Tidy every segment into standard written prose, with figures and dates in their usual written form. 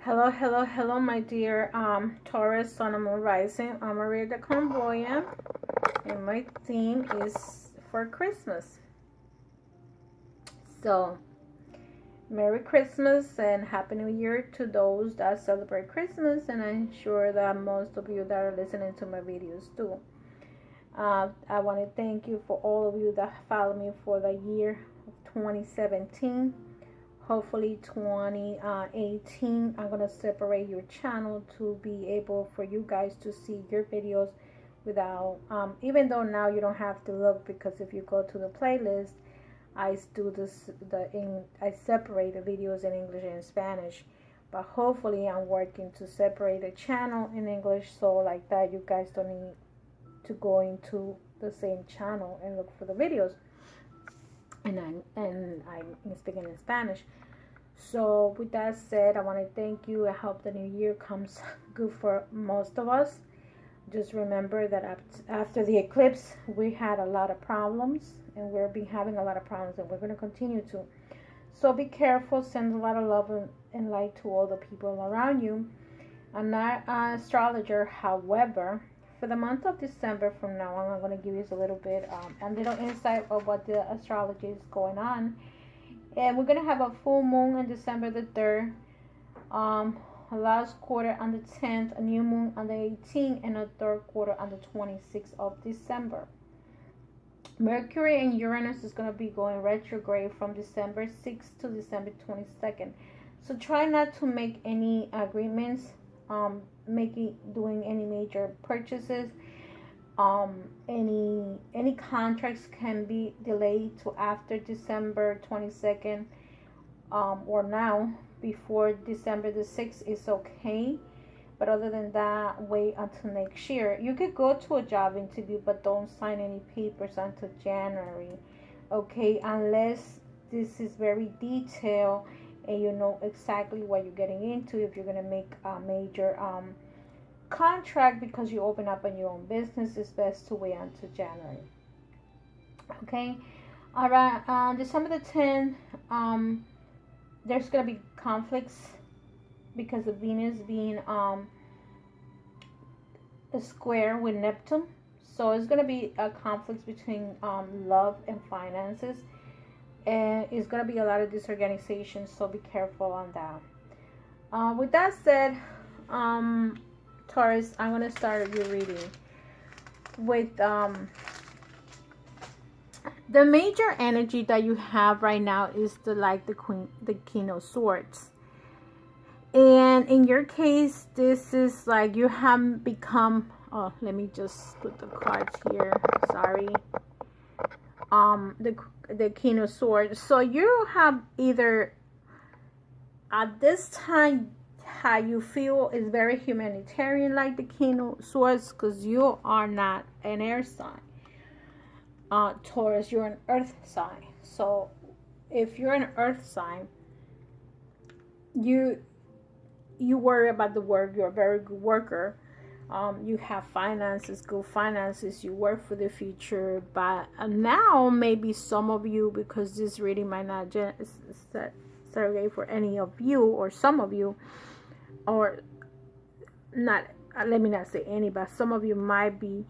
Hello, hello, hello, my dear Taurus, Sun, and Moon rising. I'm Maria the Clairvoyant, and my theme is for Christmas. So, Merry Christmas and Happy New Year to those that celebrate Christmas, and I'm sure that most of you that are listening to my videos do. I want to thank you for all of you that follow me for the year of 2017. Hopefully 2018 I'm gonna separate your channel to be able for you guys to see your videos without even though now you don't have to look, because if you go to the playlist I do this I separate the videos in English and Spanish, but hopefully I'm working to separate the channel in English, so like that you guys don't need to go into the same channel and look for the videos. And I'm speaking in Spanish. So with that said, I want to thank you. I hope the new year comes good for most of us. Just remember that after the eclipse, we had a lot of problems, and we'll be having a lot of problems, and we're going to continue to. So be careful. Send a lot of love and light to all the people around you. I'm not an astrologer, however, for the month of December from now on, I'm going to give you a little insight of what the astrology is going on. And we're going to have a full moon on December the 3rd, a last quarter on the 10th, a new moon on the 18th, and a third quarter on the 26th of December. Mercury and Uranus is going to be going retrograde from December 6th to December 22nd. So try not to make any agreements, doing any major purchases. Any contracts can be delayed to after December 22nd, or now before December the 6th is okay, but other than that, wait until next year. You could go to a job interview, but don't sign any papers until January, okay, unless this is very detailed and you know exactly what you're getting into. If you're going to make a major contract because you open up on your own business, it's best to wait until January. Okay, all right. December the 10th, there's gonna be conflicts because of Venus being a square with Neptune. So it's gonna be a conflict between love and finances, and it's gonna be a lot of disorganization. So be careful on that. With that said, Taurus, I'm going to start your reading with the major energy that you have right now is the King of Swords. And in your case, this is like you have become, let me just put the cards here, sorry. The King of Swords. So you have either at this time, how you feel is very humanitarian, like the King of Swords, because you are not an air sign. Taurus, you're an earth sign. So if you're an earth sign, you worry about the work. You're a very good worker. You have finances, good finances. You work for the future. But now maybe some of you, because this reading might not survey for any of you or some of you, or not, let me not say any, but some of you might be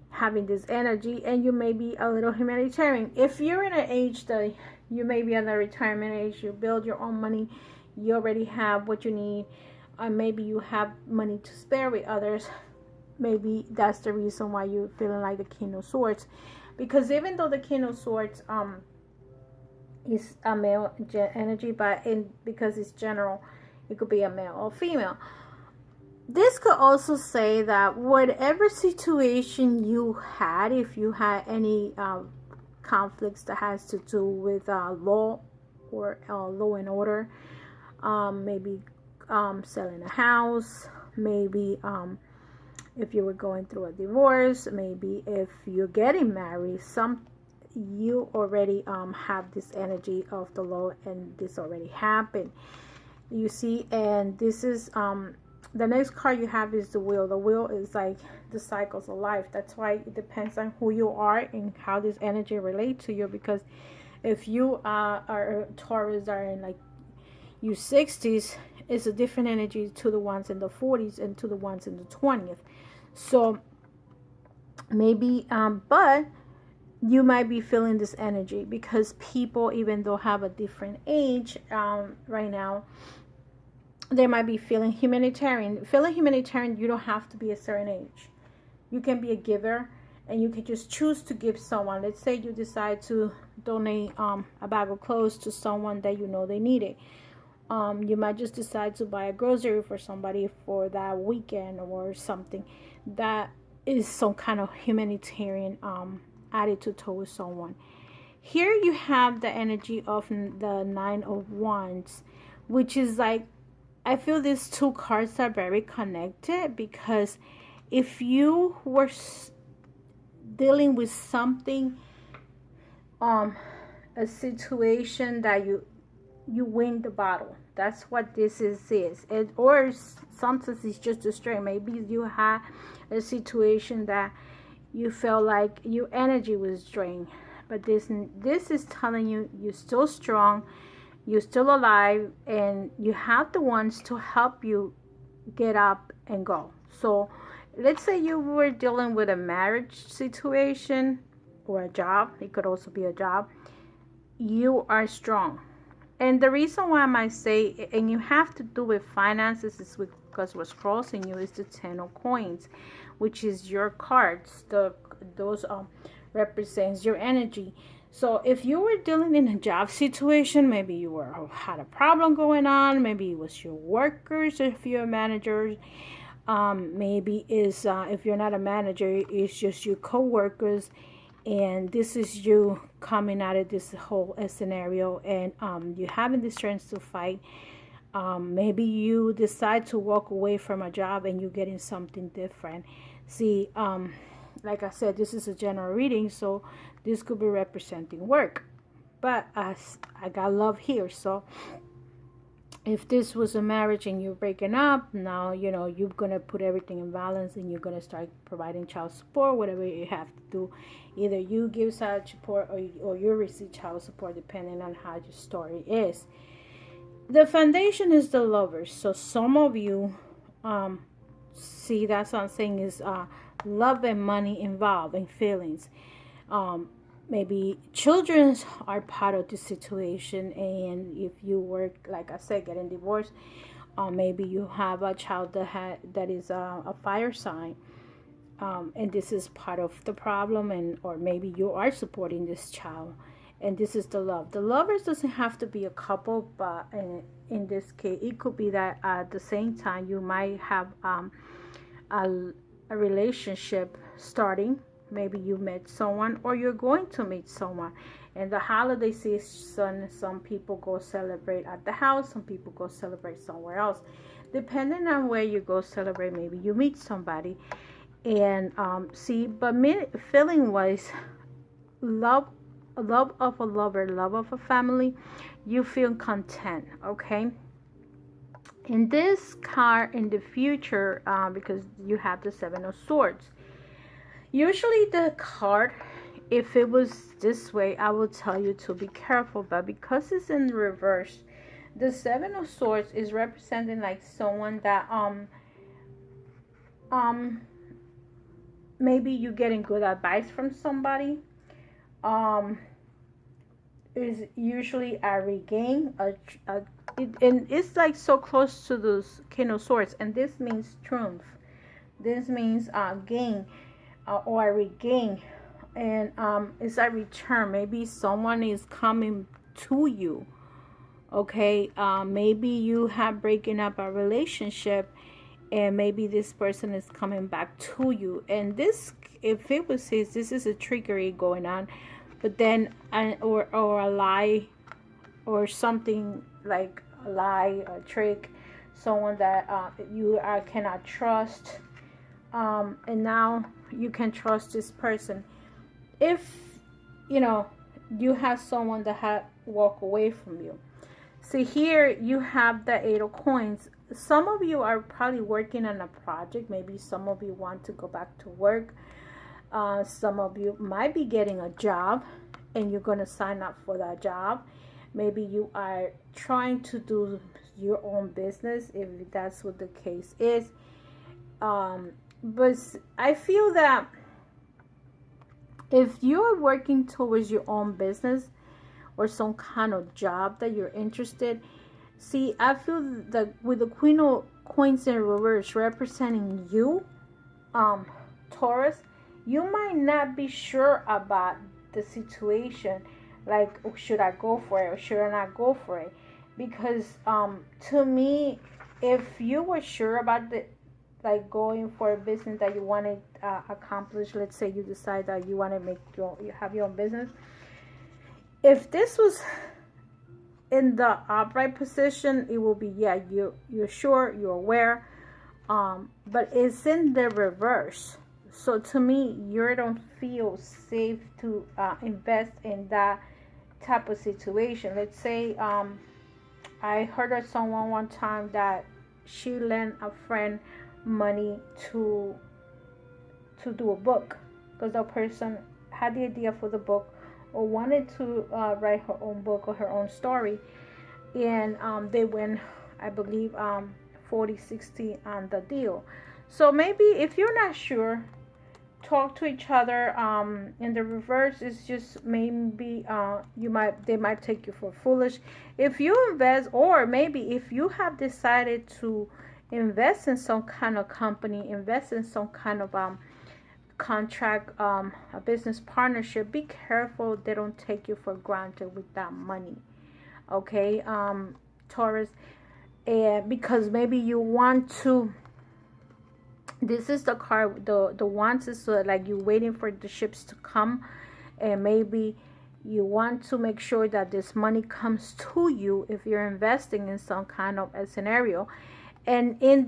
having this energy, and you may be a little humanitarian. If you're in an age that you may be at the retirement age, you build your own money, you already have what you need, or maybe you have money to spare with others, maybe that's the reason why you're feeling like the King of Swords. Because even though the King of Swords is a male energy, but because it's general, it could be a male or female. This could also say that whatever situation you had, if you had any conflicts that has to do with law or law and order, maybe selling a house, maybe if you were going through a divorce, maybe if you're getting married, you already have this energy of the law, and this already happened. You see, and this is the next card you have is the Wheel. The Wheel is like the cycles of life. That's why it depends on who you are and how this energy relates to you. Because if you are Taurus, are in like your 60s, It's a different energy to the ones in the 40s and to the ones in the 20th. So maybe, but you might be feeling this energy because people, even though have a different age right now, they might be feeling humanitarian. Feeling humanitarian, you don't have to be a certain age. You can be a giver, and you can just choose to give someone. Let's say you decide to donate a bag of clothes to someone that you know they need it. You might just decide to buy a grocery for somebody for that weekend or something. That is some kind of humanitarian attitude towards someone. Here you have the energy of the Nine of Wands, which is like, I feel these two cards are very connected, because if you were dealing with something, a situation that you win the battle. That's what this is. Or sometimes it's just a strain. Maybe you had a situation that you felt like your energy was drained, but this is telling you you're still strong, you're still alive, and you have the ones to help you get up and go. So let's say you were dealing with a marriage situation or a job. It could also be a job. You are strong. And the reason why I might say, and you have to do with finances, is because what's crossing you is the Ten of Coins, which is your cards. Those represents your energy. So if you were dealing in a job situation, maybe you had a problem going on. Maybe it was your workers. If you're a manager, maybe is if you're not a manager, it's just your co-workers. And this is you coming out of this whole scenario, and you having the strength to fight. Maybe you decide to walk away from a job and you're getting something different. See, like I said, this is a general reading, so this could be representing work. But as I got love here, so if this was a marriage and you're breaking up, now you're gonna put everything in balance, and you're gonna start providing child support, whatever you have to do. Either you give child support or you receive child support, depending on how your story is. The foundation is the Lovers. So some of you, see, that's what I'm saying, is love and money involved in feelings. Maybe children are part of the situation, and if you work, like I said, getting divorced, maybe you have a child that is a fire sign, and this is part of the problem, or maybe you are supporting this child, and this is the love. The Lovers doesn't have to be a couple, but in this case, it could be that at the same time you might have a relationship starting. Maybe you met someone, or you're going to meet someone. In the holiday season, some people go celebrate at the house, some people go celebrate somewhere else. Depending on where you go celebrate, maybe you meet somebody. And see, but feeling wise, love of a lover, love of a family, you feel content, okay? In this card, in the future, because you have the Seven of Swords, usually the card, if it was this way, I would tell you to be careful, but because it's in reverse, the Seven of Swords is representing like someone that maybe you're getting good advice from somebody. Is usually a regain, and it's like so close to those King of Swords, and this means triumph. This means gain, or a regain, and it's a return. Maybe someone is coming to you, okay? Maybe you have breaking up a relationship, and maybe this person is coming back to you. And this, if it was this is a trickery going on, but then or a lie, or something like a lie, a trick, someone that you cannot trust, and now you can trust this person. If you have someone that had walk away from you. See, here you have the Eight of Coins. Some of you are probably working on a project. Maybe some of you want to go back to work. Some of you might be getting a job, and you're going to sign up for that job. Maybe you are trying to do your own business, if that's what the case is. But I feel that if you're working towards your own business or some kind of job that you're interested, see, I feel that with the Queen of Coins in reverse representing you, Taurus, you might not be sure about the situation, like, oh, should I go for it or should I not go for it? Because to me, if you were sure about the, like, going for a business that you want to accomplish, let's say you decide that you want to you have your own business, if this was in the upright position, it will be, yeah, you're sure, you're aware, but it's in the reverse. So to me, you don't feel safe to invest in that type of situation. Let's say I heard of someone one time that she lent a friend money to do a book, because the person had the idea for the book or wanted to write her own book or her own story, and they went, I believe, 40-60 on the deal. So maybe if you're not sure, talk to each other. In the reverse, it's just maybe they might take you for foolish if you invest, or maybe if you have decided to invest in some kind of company, invest in some kind of contract, a business partnership. Be careful they don't take you for granted with that money, okay, Taurus, because maybe you want to. This is the card, the wants is like you're waiting for the ships to come, and maybe you want to make sure that this money comes to you if you're investing in some kind of a scenario. And in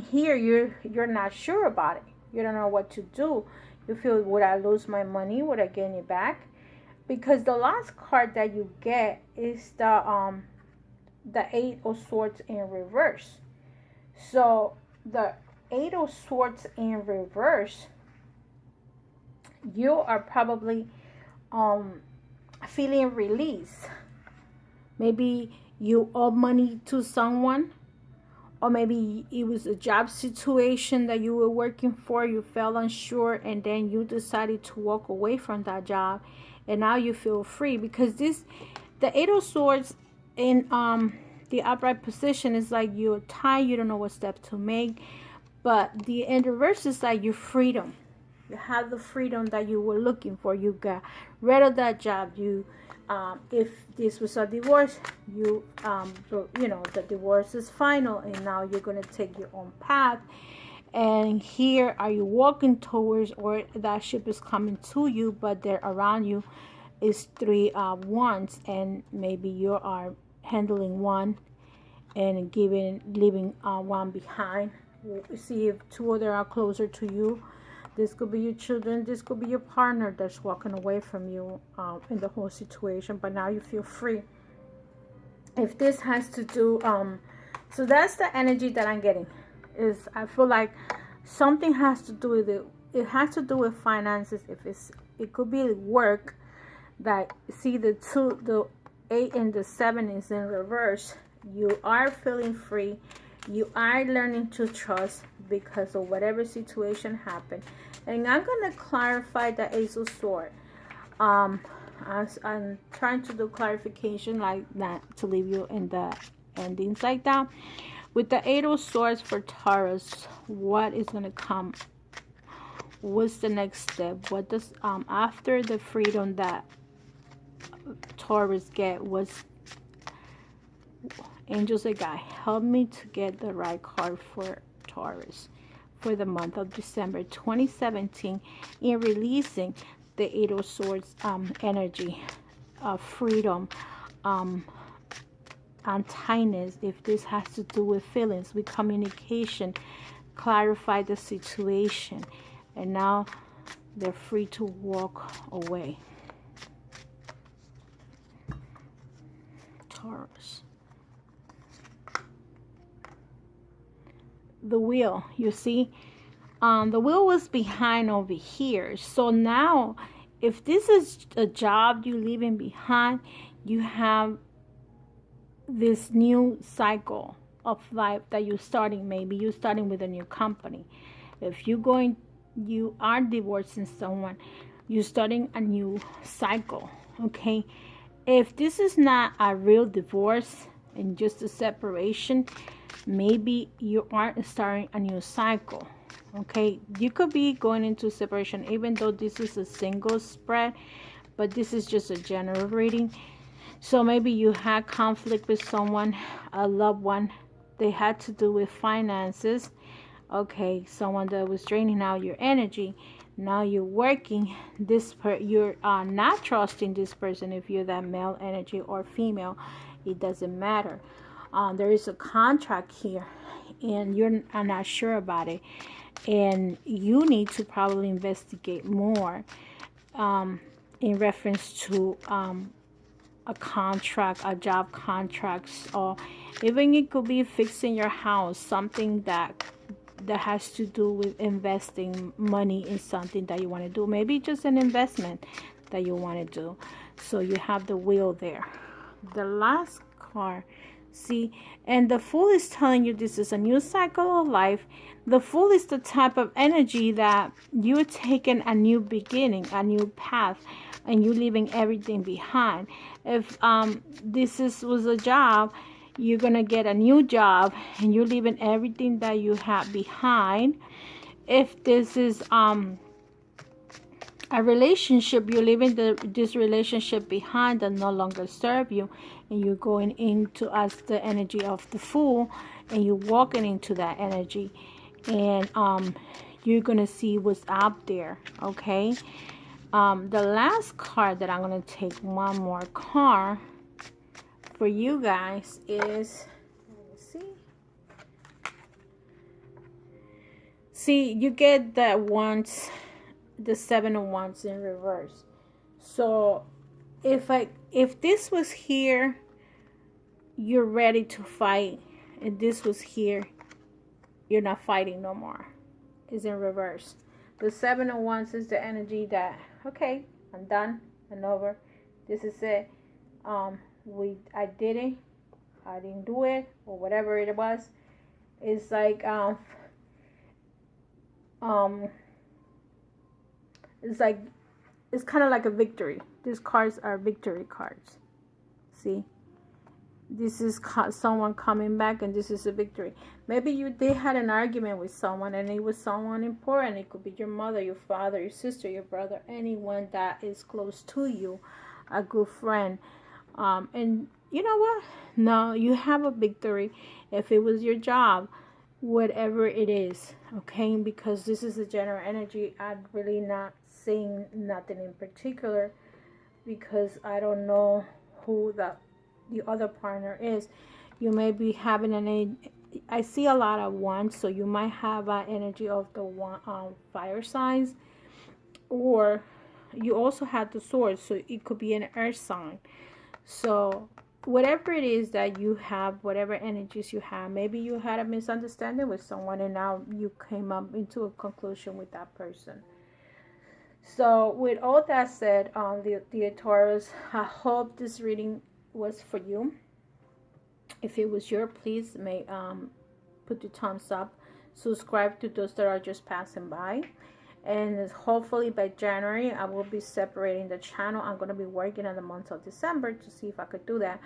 here, you're not sure about it. You don't know what to do. You feel, would I lose my money? Would I gain it back? Because the last card that you get is the 8 of Swords in reverse. So the 8 of Swords in reverse, you are probably feeling release. Maybe you owe money to someone, or maybe it was a job situation that you were working for, you felt unsure, and then you decided to walk away from that job, and now you feel free. Because the 8 of Swords in the upright position is like you're tired, you don't know what step to make. But in reverse is like your freedom. You have the freedom that you were looking for. You got rid of that job. You if this was a divorce, you know, the divorce is final, and now you're going to take your own path. And here are you walking towards, or that ship is coming to you, but they're around you is 3 wands, and maybe you are handling one and leaving one behind. See if 2 other are closer to you. This could be your children. This could be your partner that's walking away from you in the whole situation. But now you feel free. If this has to do, so that's the energy that I'm getting. Is I feel like something has to do with it. It has to do with finances. It could be work. That, see, the 8 and the 7 is in reverse. You are feeling free. You are learning to trust because of whatever situation happened. And I'm going to clarify the Ace of Swords. As I'm trying to do clarification, like not to leave you in the endings like that. With the 8 of Swords for Taurus, what is going to come? What's the next step? What does after the freedom that Taurus get was angels and guide, help me to get the right card for Taurus for the month of December 2017 in releasing the 8 of Swords energy of freedom, untidiness. If this has to do with feelings, with communication, clarify the situation, and now they're free to walk away. Taurus. The wheel, you see, the wheel was behind over here. So now, if this is a job you're leaving behind, you have this new cycle of life that you're starting. Maybe you're starting with a new company. If you are divorcing someone, you're starting a new cycle. Okay, if this is not a real divorce and just a separation, maybe you aren't starting a new cycle. Okay, you could be going into separation, even though this is a single spread, but this is just a general reading. So maybe you had conflict with someone, a loved one. They had to do with finances. Okay, someone that was draining out your energy. Now you're working you're not trusting this person. If you're that male energy or female, it doesn't matter. There is a contract here, and you're not sure about it, and you need to probably investigate more in reference to a contract, a job contracts, or even it could be fixing your house, something that has to do with investing money in something that you want to do. Maybe just an investment that you want to do. So you have the wheel there. The last card, see, and the Fool is telling you this is a new cycle of life. The Fool is the type of energy that you're taking a new beginning, a new path, and you're leaving everything behind. If was a job, you're gonna get a new job, and you're leaving everything that you have behind. If this is a relationship, you're leaving this relationship behind that no longer serve you, and you're going into as the energy of the Fool, and you're walking into that energy, and you're gonna see what's out there. Okay, the last card that I'm gonna take, one more card for you guys, is, let me see, you get that once, the 7 of Wands in reverse. So if this was here, you're ready to fight, and this was here, you're not fighting no more. Is in reverse. The 7 of Wands is the energy that, okay, I'm done and over. This is it. I did it, I didn't do it, or whatever it was. It's like it's kind of like a victory. These cards are victory cards. See, this is someone coming back, and this is a victory. Maybe they had an argument with someone, and it was someone important. It could be your mother, your father, your sister, your brother, anyone that is close to you, a good friend. And you know what? No, you have a victory. If it was your job, whatever it is, okay? Because this is a general energy. I'm really not saying nothing in particular, because I don't know who the other partner is. You may be having I see a lot of wands, so you might have an energy of the fire signs, or you also have the sword, so it could be an earth sign. So whatever it is that you have, whatever energies you have, maybe you had a misunderstanding with someone, and now you came up into a conclusion with that person. So with all that said, the Taurus, I hope this reading was for you. If it was your, please put the thumbs up, subscribe to those that are just passing by, and hopefully by January I will be separating the channel. I'm going to be working on the month of December to see if I could do that,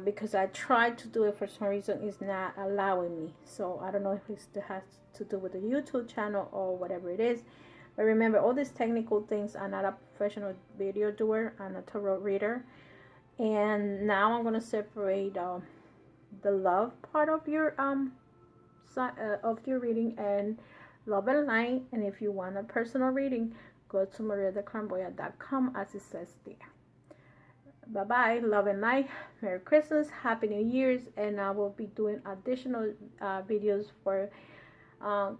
because I tried to do it, for some reason it's not allowing me. So I don't know if it has to do with the YouTube channel or whatever it is. But remember, all these technical things, I'm not a professional video doer, I'm a tarot reader. And now I'm going to separate the love part of your reading and love and light. And if you want a personal reading, go to mariadeclarmboyant.com, as it says there. Bye bye, love and light, Merry Christmas, Happy New Year's, and I will be doing additional videos for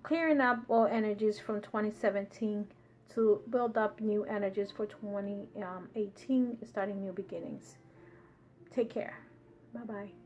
clearing up all energies from 2017 to build up new energies for 2018, starting new beginnings. Take care. Bye bye.